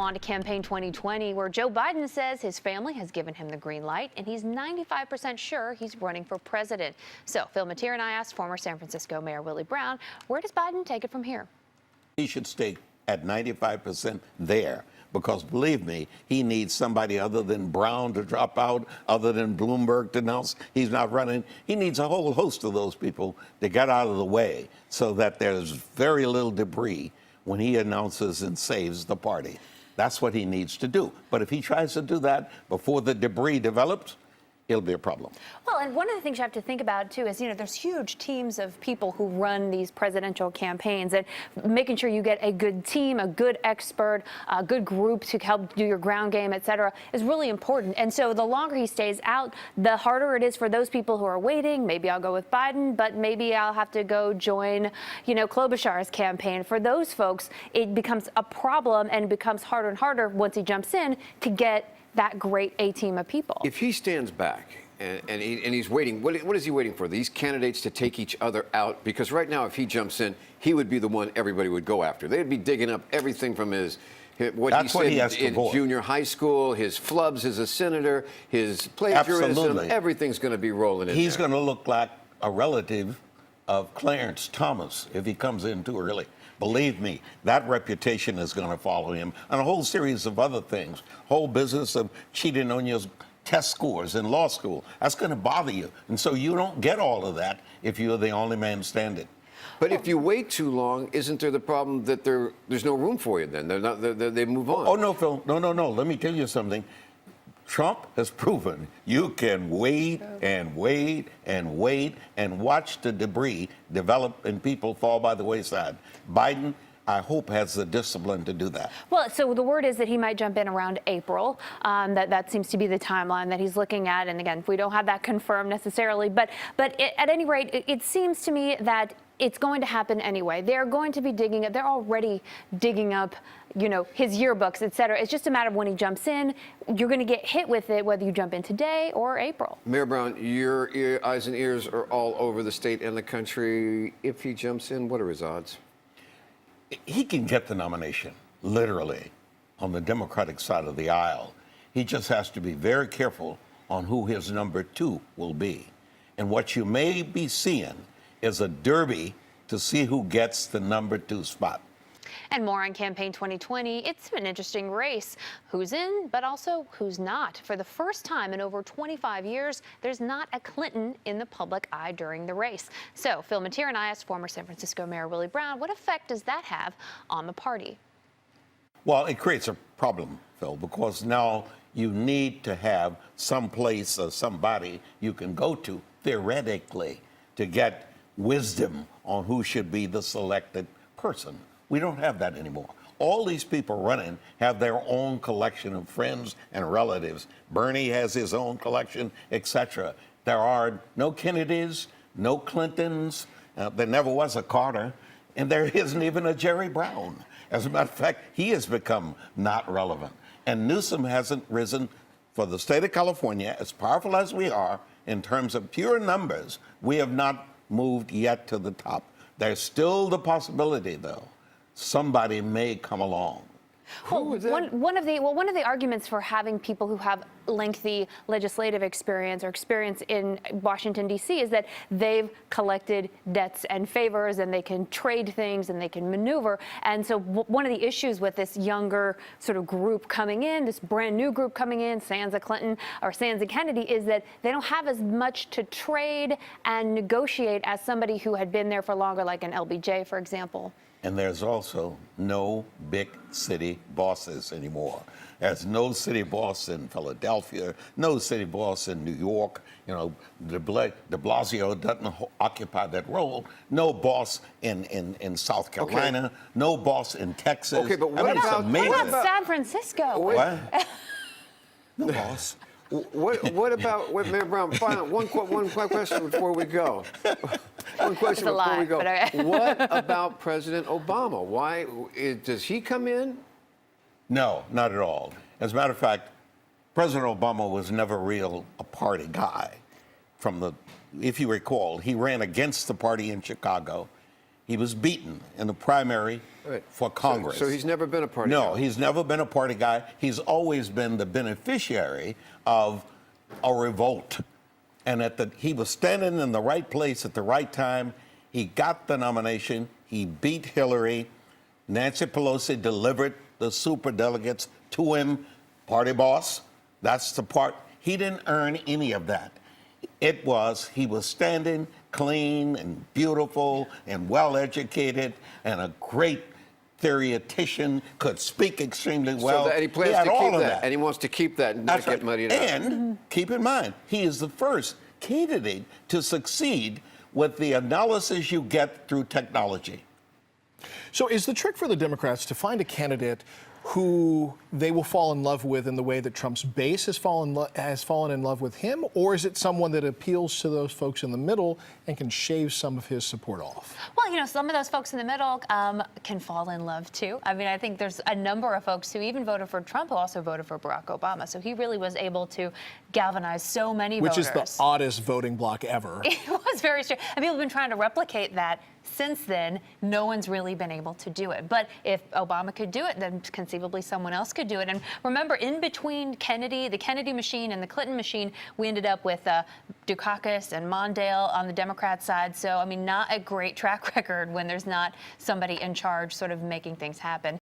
On to Campaign 2020, where Joe Biden says his family has given him the green light, and he's 95% sure he's running for president. So Phil Matier and I asked former San Francisco Mayor Willie Brown, where does Biden take it from here? He should stay at 95% there, because believe me, he needs somebody other than Brown to drop out, other than Bloomberg to announce he's not running. He needs a whole host of those people to get out of the way so that there's very little debris when he announces and saves the party. That's what he needs to do. But if he tries to do that before the debris develops, it'll be a problem. Well, and one of the things you have to think about, too, is, there's huge teams of people who run these presidential campaigns, and making sure you get a good team, a good expert, a good group to help do your ground game, et cetera, is really important. And so the longer he stays out, the harder it is for those people who are waiting. Maybe I'll go with Biden, but maybe I'll have to go join, Klobuchar's campaign. For those folks, it becomes a problem and becomes harder and harder once he jumps in to get that great A team of people. If he stands back and he's waiting, what is he waiting for? These candidates to take each other out? Because right now, if he jumps in, he would be the one everybody would go after. They'd be digging up everything from what he said in junior high school, his flubs as a senator, his plagiarism. Absolutely. Everything's going to be rolling in. He's going to look like a relative of Clarence Thomas if he comes in too early. Believe me, that reputation is going to follow him, and a whole series of other things. Whole business of cheating on your test scores in law school. That's going to bother you. And so you don't get all of that if you're the only man standing. But if you wait too long, isn't there the problem that there's no room for you then? They move on. Oh, no, Phil. No. Let me tell you something. Trump has proven you can wait and wait and wait and watch the debris develop and people fall by the wayside. Biden, I hope, has the discipline to do that. Well, so the word is that he might jump in around April. That seems to be the timeline that he's looking at. And again, we don't have that confirmed necessarily. But at any rate, it seems to me that it's going to happen anyway. They're going to be digging up. They're already digging up, his yearbooks, et cetera. It's just a matter of when he jumps in. You're going to get hit with it, whether you jump in today or April. Mayor Brown, your eyes and ears are all over the state and the country. If he jumps in, what are his odds? He can get the nomination, literally, on the Democratic side of the aisle. He just has to be very careful on who his number two will be. And what you may be seeing is a derby to see who gets the number two spot. And more on Campaign 2020. It's an interesting race. Who's in, but also who's not. For the first time in over 25 years, there's not a Clinton in the public eye during the race. So Phil Matier and I asked former San Francisco Mayor Willie Brown, what effect does that have on the party? Well, it creates a problem, Phil, because now you need to have some place or somebody you can go to, theoretically, to get wisdom on who should be the selected person. We don't have that anymore. All these people running have their own collection of friends and relatives. Bernie has his own collection, etc. There are no Kennedys, no Clintons. There never was a Carter, and there isn't even a Jerry Brown. As a matter of fact, he has become not relevant. And Newsom hasn't risen for the state of California, as powerful as we are in terms of pure numbers. We have not moved yet to the top. There's still the possibility, though, somebody may come along. Well, one of the arguments for having people who have lengthy legislative experience or experience in Washington, D.C. is that they've collected debts and favors, and they can trade things and they can maneuver. And so one of the issues with this younger sort of group coming in, this brand new group coming in, sans a Clinton or sans a Kennedy, is that they don't have as much to trade and negotiate as somebody who had been there for longer, like an LBJ, for example. And there's also no big city bosses anymore. There's no city boss in Philadelphia, no city boss in New York. De Blasio doesn't occupy that role. No boss in South Carolina. Okay. No boss in Texas. Okay, but what about San Francisco? What? No boss. What about Mayor Brown? One question before we go. One question before we go. Okay. What about President Obama? Why does he come in? No, not at all. As a matter of fact, President Obama was never a party guy. If you recall, he ran against the party in Chicago. He was beaten in the primary Right. for Congress. So he's never been a party No, guy. he's never been a party guy. He's always been the beneficiary of a revolt. And he was standing in the right place at the right time. He got the nomination. He beat Hillary. Nancy Pelosi delivered the superdelegates to him. Party boss. That's the part. He didn't earn any of that. He was standing clean and beautiful and well-educated and a great theoretician, could speak extremely well. So he plans had to all keep of that, and he wants to keep that and not That's get right. muddied out. And keep in mind, he is the first candidate to succeed with the analysis you get through technology. So is the trick for the Democrats to find a candidate who they will fall in love with in the way that Trump's base has fallen in love with him, or is it someone that appeals to those folks in the middle and can shave some of his support off? Well, some of those folks in the middle can fall in love too. I mean, I think there's a number of folks who even voted for Trump who also voted for Barack Obama. So he really was able to galvanize so many Which voters. is the oddest voting bloc ever. It was very strange. And people have been trying to replicate that since then. No one's really been able to do it. But if Obama could do it, then conceivably someone else could do it. And remember, in between the Kennedy machine and the Clinton machine, we ended up with Dukakis and Mondale on the Democrat side. So, I mean, not a great track record when there's not somebody in charge sort of making things happen.